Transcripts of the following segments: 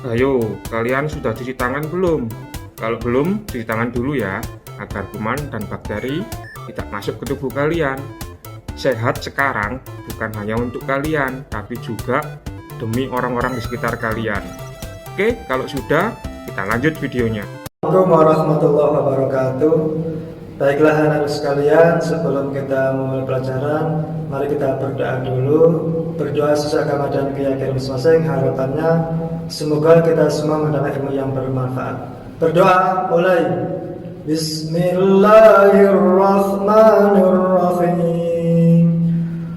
Ayo, kalian sudah cuci tangan belum? Kalau belum, cuci tangan dulu ya, agar kuman dan bakteri tidak masuk ke tubuh kalian. Sehat sekarang bukan hanya untuk kalian, tapi juga demi orang-orang di sekitar kalian. Oke, kalau sudah, kita lanjut videonya. Assalamualaikum warahmatullahi wabarakatuh. Baiklah anak-anak sekalian, sebelum kita memulai pelajaran, mari kita berdoa dulu. Berdoa sesuai agama dan keyakinan masing-masing. Harapannya semoga kita semua mendapat ilmu yang bermanfaat. Berdoa mulai. Bismillahirrahmanirrahim.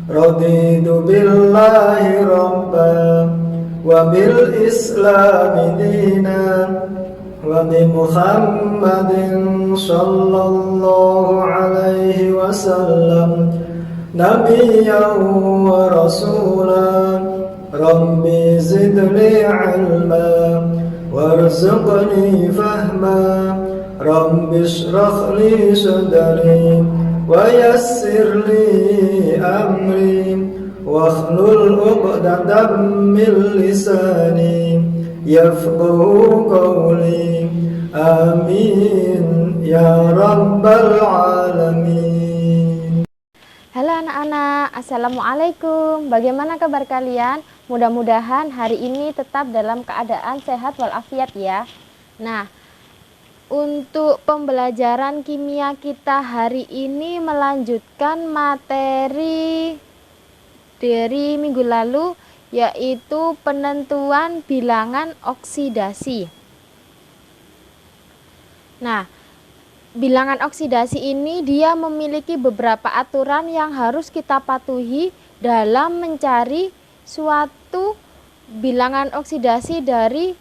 Raditu billahi rabban wa bil islami dinan wa bi Muhammadin sallallahu alaihi wasallam nabiyyan wa rasulan. Rabbi zidni ilma warzuqni fahma. Rabbi shrah li sadri wa yassir li amri wahlul 'uqdatam min lisani yafqahu qawli. Amin ya rabbal alamin. Halo anak-anak, Assalamualaikum. Bagaimana kabar kalian? Mudah-mudahan hari ini tetap dalam keadaan sehat walafiat ya. Nah, untuk pembelajaran kimia kita hari ini melanjutkan materi dari minggu lalu, yaitu penentuan bilangan oksidasi. Nah, bilangan oksidasi ini dia memiliki beberapa aturan yang harus kita patuhi dalam mencari suatu bilangan oksidasi dari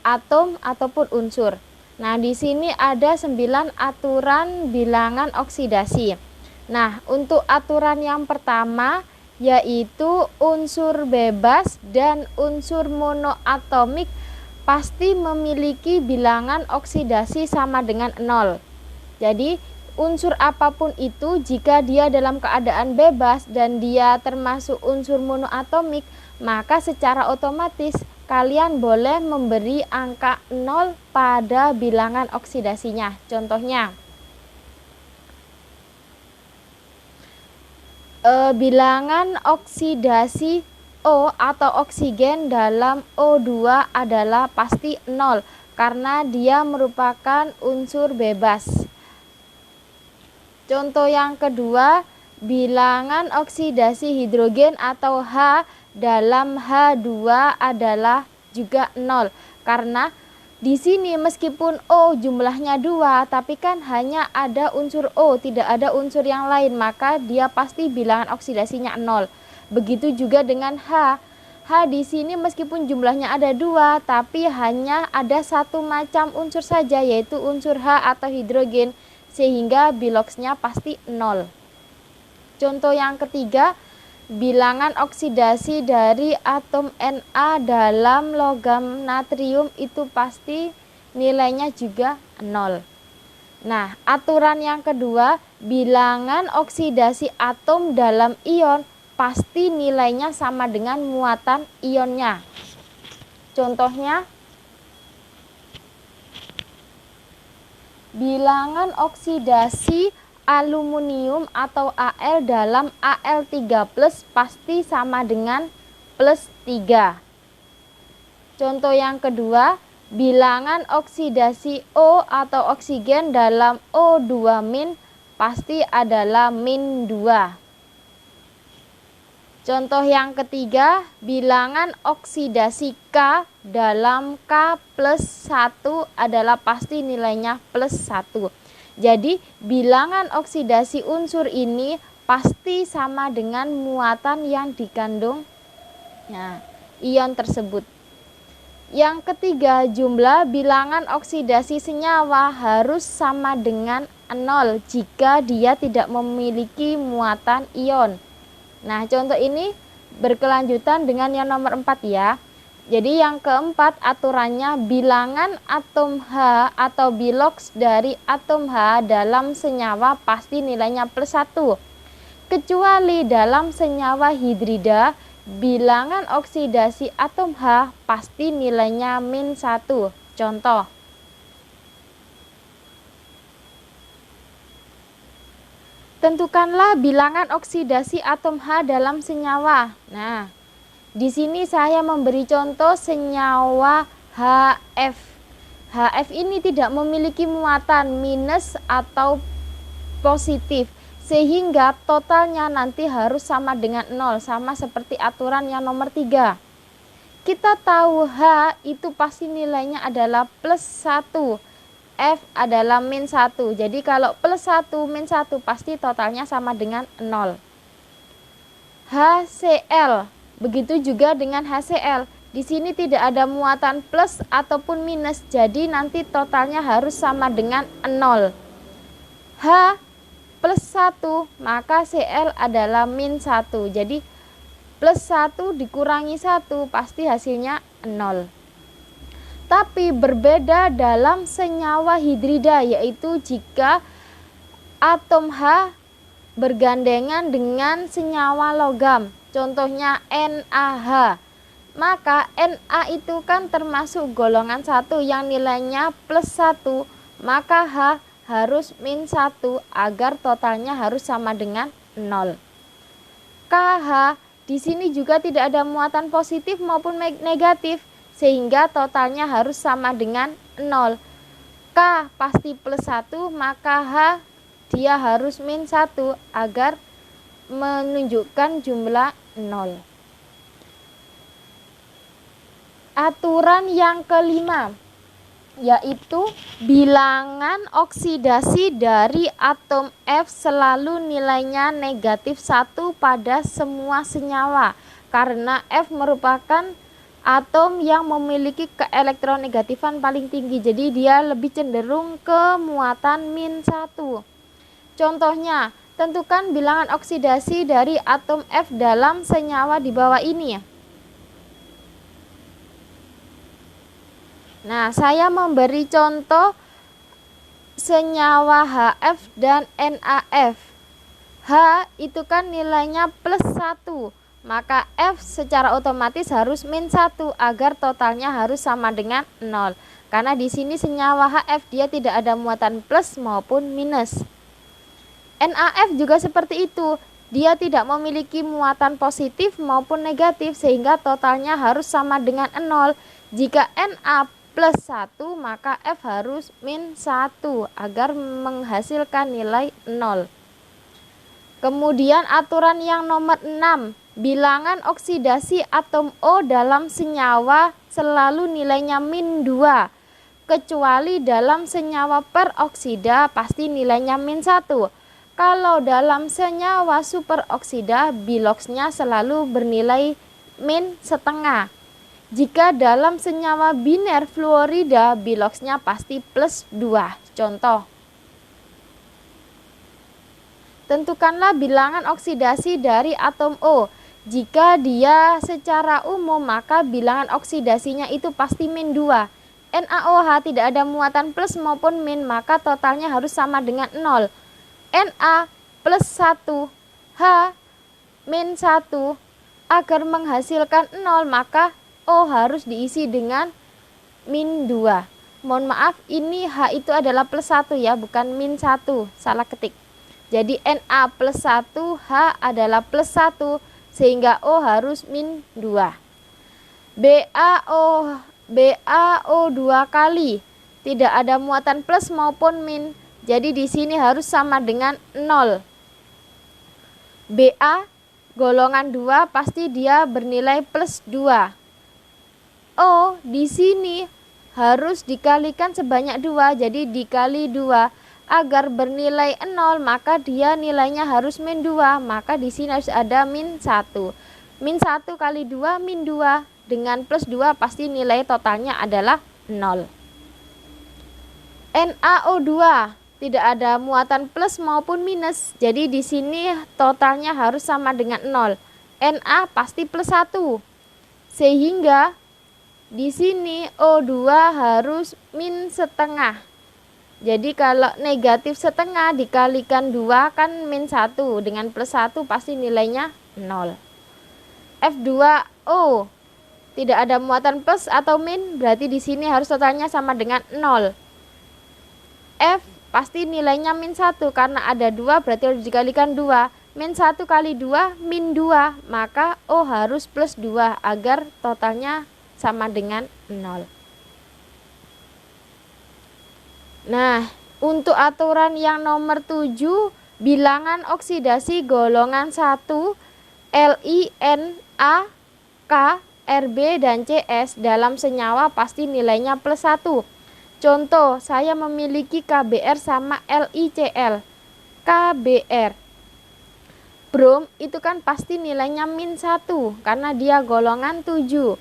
atom ataupun unsur. Nah, di sini ada 9 aturan bilangan oksidasi. Nah, untuk aturan yang pertama yaitu unsur bebas dan unsur monoatomik pasti memiliki bilangan oksidasi sama dengan 0. Jadi, unsur apapun itu jika dia dalam keadaan bebas dan dia termasuk unsur monoatomik, maka secara otomatis kalian boleh memberi angka 0 pada bilangan oksidasinya. Contohnya, bilangan oksidasi O atau oksigen dalam O2 adalah pasti 0 karena dia merupakan unsur bebas. Contoh yang kedua, bilangan oksidasi hidrogen atau H dalam H2 adalah juga 0 karena di sini meskipun O jumlahnya 2 tapi kan hanya ada unsur O, tidak ada unsur yang lain, maka dia pasti bilangan oksidasinya 0. Begitu juga dengan H. H di sini meskipun jumlahnya ada 2 tapi hanya ada satu macam unsur saja, yaitu unsur H atau hidrogen, sehingga biloxnya pasti 0. Contoh yang ketiga, bilangan oksidasi dari atom Na dalam logam natrium itu pasti nilainya juga 0. Nah, aturan yang kedua, bilangan oksidasi atom dalam ion pasti nilainya sama dengan muatan ionnya. Contohnya, bilangan oksidasi aluminium atau Al dalam Al3+ pasti sama dengan plus 3. Contoh yang kedua, bilangan oksidasi O atau oksigen dalam O2- pasti adalah -2. Contoh yang ketiga, bilangan oksidasi K dalam K+1 adalah pasti nilainya +1. Jadi, bilangan oksidasi unsur ini pasti sama dengan muatan yang dikandung ion tersebut. Yang ketiga, jumlah bilangan oksidasi senyawa harus sama dengan 0 jika dia tidak memiliki muatan ion. Nah, contoh ini berkelanjutan dengan yang nomor 4 ya. Jadi yang keempat aturannya, bilangan atom H atau bilox dari atom H dalam senyawa pasti nilainya +1. Kecuali dalam senyawa hidrida bilangan oksidasi atom H pasti nilainya min 1. Contoh, tentukanlah bilangan oksidasi atom H dalam senyawa. Nah, di sini saya memberi contoh senyawa HF. HF ini tidak memiliki muatan minus atau positif, sehingga totalnya nanti harus sama dengan 0, sama seperti aturan yang nomor 3. Kita tahu H itu pasti nilainya adalah plus 1, F adalah min 1. Jadi kalau plus 1 min 1 pasti totalnya sama dengan 0. HCl, begitu juga dengan HCl. Di sini tidak ada muatan plus ataupun minus, jadi nanti totalnya harus sama dengan 0. H plus 1, maka Cl adalah min 1. Jadi plus 1 dikurangi 1 pasti hasilnya 0. Tapi berbeda dalam senyawa hidrida, yaitu jika atom H bergandengan dengan senyawa logam, contohnya NaH. Maka Na itu kan termasuk golongan 1 yang nilainya plus 1, maka H harus min 1 agar totalnya harus sama dengan 0. KH di sini juga tidak ada muatan positif maupun negatif, sehingga totalnya harus sama dengan 0. K pasti plus 1, maka H dia harus min 1 agar menunjukkan jumlah 0. Aturan yang kelima, yaitu bilangan oksidasi dari atom F selalu nilainya negatif 1 pada semua senyawa, karena F merupakan atom yang memiliki keelektronegatifan paling tinggi, jadi dia lebih cenderung ke muatan min 1. Contohnya, tentukan bilangan oksidasi dari atom F dalam senyawa di bawah ini. Nah, saya memberi contoh senyawa HF dan NaF. H itu kan nilainya plus 1, maka F secara otomatis harus min 1 agar totalnya harus sama dengan 0. Karena di sini senyawa HF dia tidak ada muatan plus maupun minus. NaF juga seperti itu. Dia tidak memiliki muatan positif maupun negatif, sehingga totalnya harus sama dengan 0. Jika Na plus 1, maka F harus min 1 agar menghasilkan nilai 0. Kemudian aturan yang nomor 6, bilangan oksidasi atom O dalam senyawa selalu nilainya min 2, kecuali dalam senyawa peroksida pasti nilainya min 1. Kalau dalam senyawa superoksida, biloxnya selalu bernilai min setengah. Jika dalam senyawa biner fluorida, biloxnya pasti plus 2. Contoh, tentukanlah bilangan oksidasi dari atom O. Jika dia secara umum, maka bilangan oksidasinya itu pasti min 2. NaOH tidak ada muatan plus maupun min, maka totalnya harus sama dengan 0. Na plus 1, H min 1. Agar menghasilkan 0, maka O harus diisi dengan min 2. Mohon maaf, ini H itu adalah plus 1 ya, bukan min 1, salah ketik. Jadi Na plus 1, H adalah plus 1, sehingga O harus min 2. BaO 2 kali, tidak ada muatan plus maupun min, jadi di sini harus sama dengan 0. Ba golongan 2 pasti dia bernilai plus 2. O di sini harus dikalikan sebanyak 2, jadi dikali 2 agar bernilai 0, maka dia nilainya harus min 2, maka di sini harus ada min 1. Min 1 kali 2 min 2 dengan plus 2 pasti nilai totalnya adalah 0. NaO2 tidak ada muatan plus maupun minus, jadi di sini totalnya harus sama dengan 0. Na pasti plus 1, sehingga di sini O2 harus min setengah. Jadi kalau negatif setengah dikalikan 2 kan min 1, dengan plus 1 pasti nilainya 0. F2O. Tidak ada muatan plus atau min, berarti di sini harus totalnya sama dengan 0. F pasti nilainya min 1 karena ada 2 berarti harus dikalikan 2. Min 1 kali 2 min 2, maka O harus plus 2 agar totalnya sama dengan 0. Nah, untuk aturan yang nomor 7, bilangan oksidasi golongan 1 Li, Na, K, Rb, dan Cs dalam senyawa pasti nilainya plus 1. Contoh, saya memiliki KBr sama LiCl. KBr Brom itu kan pasti nilainya min 1 karena dia golongan 7.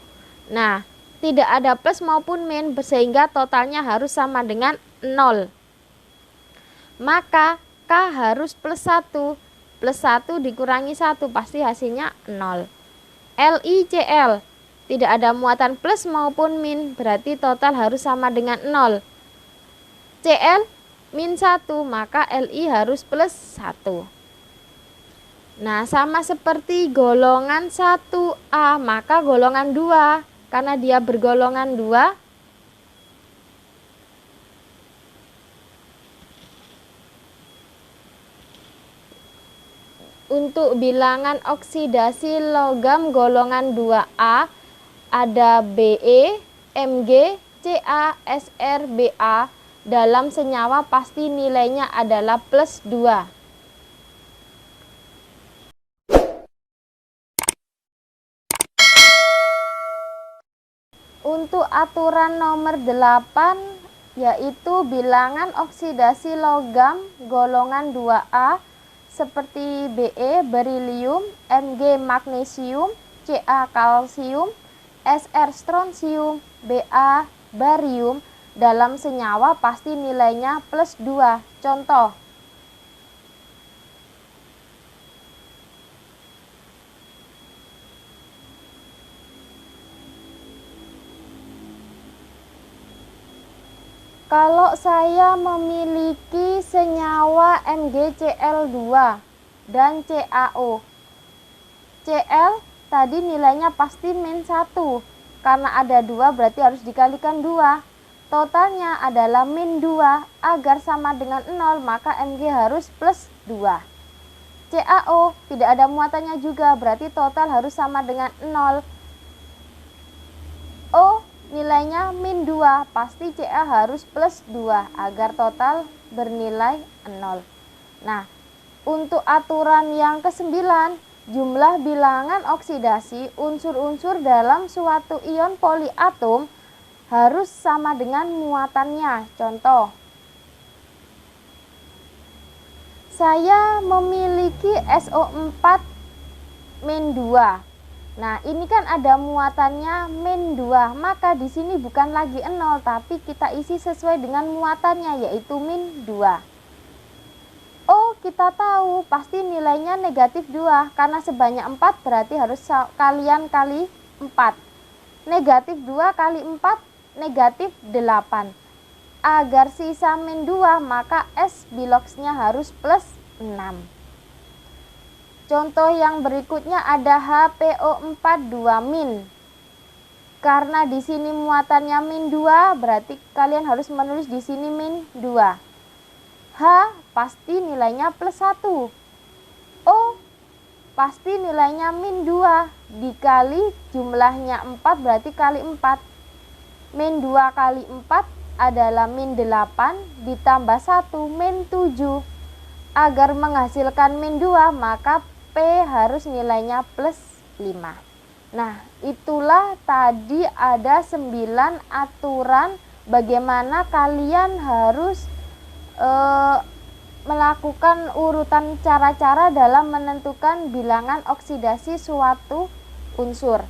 Nah, tidak ada plus maupun min sehingga totalnya harus sama dengan 0. Maka K harus plus 1. Plus 1 dikurangi 1 pasti hasilnya 0. LiCl tidak ada muatan plus maupun min, berarti total harus sama dengan 0. Cl min 1, maka Li harus plus 1. Nah, sama seperti golongan 1A, maka golongan 2, karena dia bergolongan 2, untuk bilangan oksidasi logam golongan 2A ada Be, Mg, Ca, Sr, Ba dalam senyawa pasti nilainya adalah plus 2. Untuk aturan nomor 8 yaitu bilangan oksidasi logam golongan 2A seperti Be berilium, Mg magnesium, Ca kalsium, Sr strontium, Ba barium dalam senyawa pasti nilainya plus 2. Contoh, kalau saya memiliki senyawa MgCl2 dan CaO. Cl tadi nilainya pasti min 1. Karena ada 2 berarti harus dikalikan 2. Totalnya adalah min 2. Agar sama dengan 0 maka Mg harus plus 2. CaO tidak ada muatannya juga berarti total harus sama dengan 0. O nilainya min 2, pasti Ca harus plus 2 agar total bernilai 0. Nah, untuk aturan yang ke-9, jumlah bilangan oksidasi unsur-unsur dalam suatu ion poliatom harus sama dengan muatannya. Contoh, saya memiliki SO4 min 2. Nah, ini kan ada muatannya min 2, maka di sini bukan lagi 0, tapi kita isi sesuai dengan muatannya, yaitu min 2. Oh, kita tahu pasti nilainya negatif 2, karena sebanyak 4 berarti harus kalian kali 4. Negatif 2 kali 4, negatif 8. Agar sisa min 2, maka S biloxnya harus plus 6. Contoh yang berikutnya ada HPO4 2-. Karena di sini muatannya min 2, berarti kalian harus menulis di sini min 2. H pasti nilainya plus 1. O pasti nilainya min 2. Dikali jumlahnya 4 berarti kali 4. Min 2 kali 4 adalah min 8 ditambah 1 min 7. Agar menghasilkan min 2 maka P harus nilainya plus 5. Nah, itulah tadi ada 9 aturan bagaimana kalian harus melakukan urutan cara-cara dalam menentukan bilangan oksidasi suatu unsur.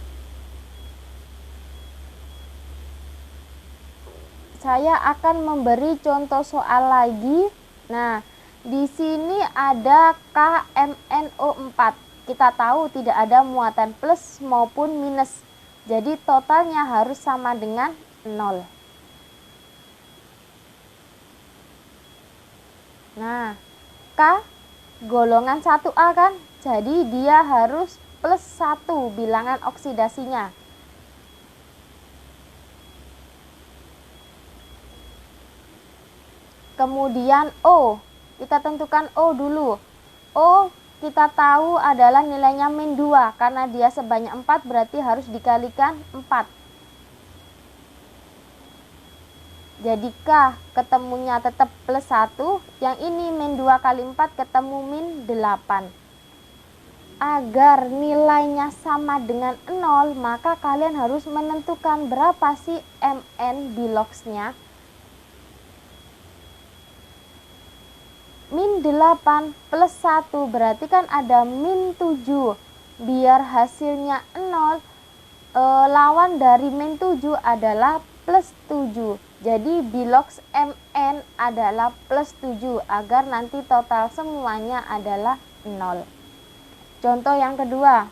Saya akan memberi contoh soal lagi. Nah, di sini ada KMNO4. Kita tahu tidak ada muatan plus maupun minus. Jadi totalnya harus sama dengan 0. Nah, K golongan 1A kan? Jadi dia harus plus 1 bilangan oksidasinya. Kemudian O, kita tentukan O dulu. O kita tahu adalah nilainya min 2, karena dia sebanyak 4 berarti harus dikalikan 4. Jadi K ketemunya tetap plus 1, yang ini min 2 kali 4 ketemu min 8. Agar nilainya sama dengan 0, maka kalian harus menentukan berapa sih Mn biloxnya. Min 8 plus 1 berarti kan ada min 7. Biar hasilnya 0, lawan dari min 7 adalah plus 7. Jadi bilox Mn adalah plus 7 agar nanti total semuanya adalah 0. Contoh yang kedua,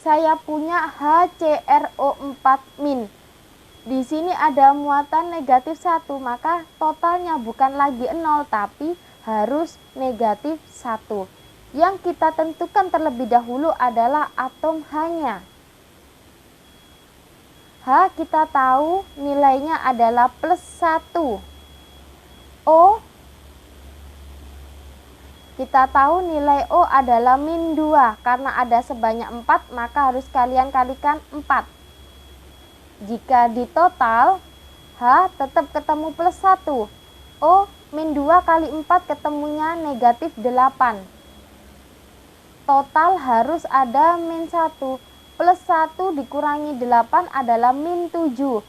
saya punya HCrO4 min. Di sini ada muatan negatif 1, maka totalnya bukan lagi 0 tapi harus negatif 1. Yang kita tentukan terlebih dahulu adalah atom H-nya. H kita tahu nilainya adalah plus 1. O kita tahu nilai O adalah min 2. Karena ada sebanyak 4 maka harus kalian kalikan 4. Jika di total H tetap ketemu plus 1. O min 2 kali 4 ketemunya negatif 8. Total harus ada min 1. Plus 1 dikurangi 8 adalah min 7.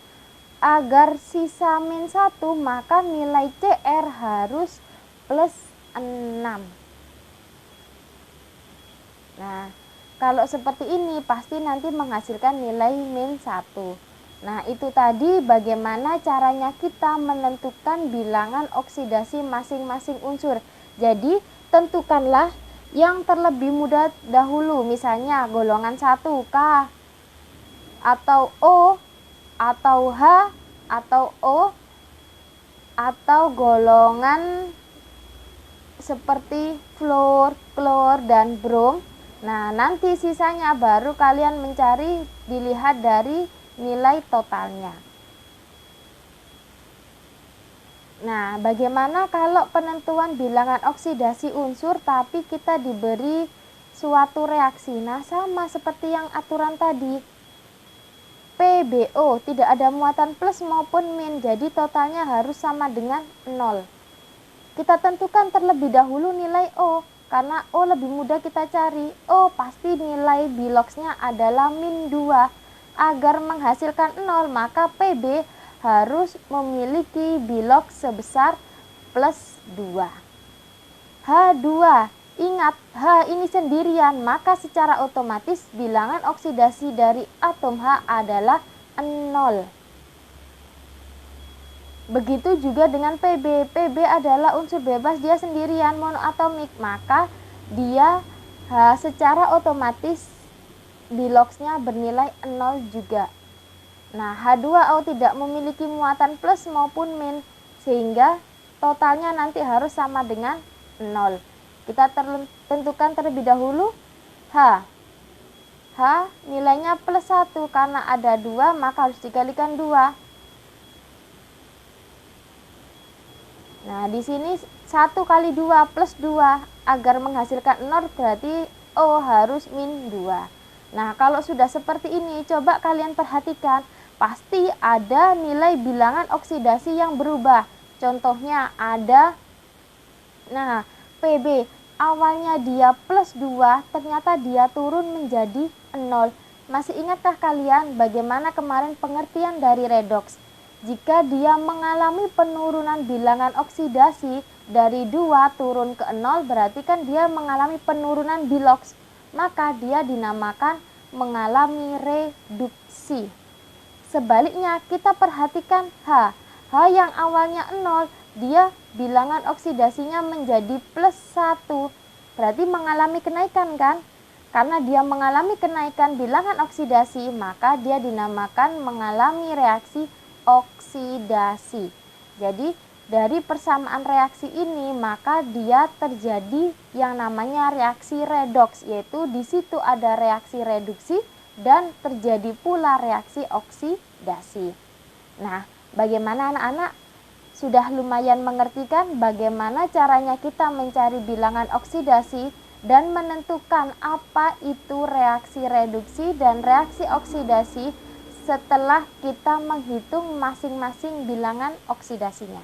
Agar sisa min 1 maka nilai Cr harus plus 6. Nah, kalau seperti ini pasti nanti menghasilkan nilai min 1. Nah, itu tadi bagaimana caranya kita menentukan bilangan oksidasi masing-masing unsur. Jadi, tentukanlah yang terlebih mudah dahulu, misalnya golongan 1 K atau O atau H atau O, atau golongan seperti fluor, klor, dan brom. Nah, nanti sisanya baru kalian mencari dilihat dari nilai totalnya. Nah, bagaimana kalau penentuan bilangan oksidasi unsur tapi kita diberi suatu reaksi? Nah, sama seperti yang aturan tadi. PbO tidak ada muatan plus maupun min, jadi totalnya harus sama dengan 0. Kita tentukan terlebih dahulu nilai O, karena O lebih mudah kita cari. O pasti nilai biloxnya adalah min 2. Agar menghasilkan 0, maka Pb harus memiliki bilox sebesar plus 2. H2, ingat H ini sendirian, maka secara otomatis bilangan oksidasi dari atom H adalah 0. Begitu juga dengan Pb. Pb adalah unsur bebas, dia sendirian monoatomik, maka dia secara otomatis biloxnya bernilai 0 juga. Nah, H2O tidak memiliki muatan plus maupun min, sehingga totalnya nanti harus sama dengan 0. Kita tentukan terlebih dahulu H. H nilainya plus 1, karena ada 2 maka harus dikalikan 2. Nah, di sini 1 kali 2 plus 2, agar menghasilkan 0 berarti O harus min 2. Nah, kalau sudah seperti ini, coba kalian perhatikan, pasti ada nilai bilangan oksidasi yang berubah. Contohnya ada, nah, Pb awalnya dia plus 2, ternyata dia turun menjadi 0. Masih ingatkah kalian bagaimana kemarin pengertian dari redoks? Jika dia mengalami penurunan bilangan oksidasi dari 2 turun ke 0, berarti kan dia mengalami penurunan bilox. Maka dia dinamakan mengalami reduksi. Sebaliknya kita perhatikan H. H yang awalnya 0, dia bilangan oksidasinya menjadi plus 1. Berarti mengalami kenaikan kan? Karena dia mengalami kenaikan bilangan oksidasi, maka dia dinamakan mengalami reaksi oksidasi. Jadi dari persamaan reaksi ini maka dia terjadi yang namanya reaksi redoks, yaitu di situ ada reaksi reduksi dan terjadi pula reaksi oksidasi. Nah, bagaimana anak-anak? Sudah lumayan mengerti kan bagaimana caranya kita mencari bilangan oksidasi dan menentukan apa itu reaksi reduksi dan reaksi oksidasi setelah kita menghitung masing-masing bilangan oksidasinya.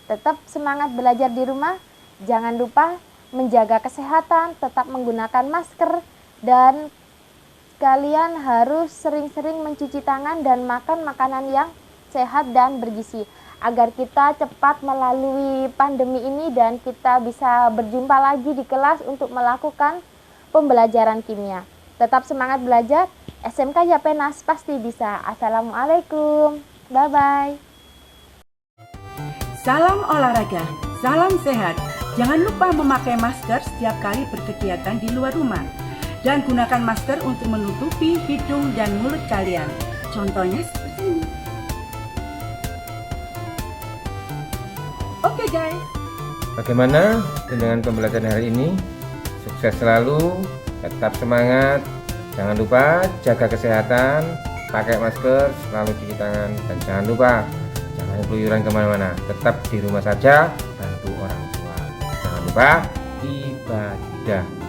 Tetap semangat belajar di rumah, jangan lupa menjaga kesehatan, tetap menggunakan masker, dan kalian harus sering-sering mencuci tangan dan makan makanan yang sehat dan bergizi agar kita cepat melalui pandemi ini dan kita bisa berjumpa lagi di kelas untuk melakukan pembelajaran kimia. Tetap semangat belajar, SMK Yapenas pasti bisa. Assalamualaikum, bye-bye. Salam olahraga, salam sehat. Jangan lupa memakai masker setiap kali berkegiatan di luar rumah. Dan gunakan masker untuk menutupi hidung dan mulut kalian. Contohnya seperti ini. Oke guys. Bagaimana dengan pembelajaran hari ini? Sukses selalu, tetap semangat. Jangan lupa jaga kesehatan, pakai masker, selalu cuci tangan, dan jangan lupa jangan keluyuran kemana-mana, tetap di rumah saja, bantu orang tua. Jangan lupa ibadah.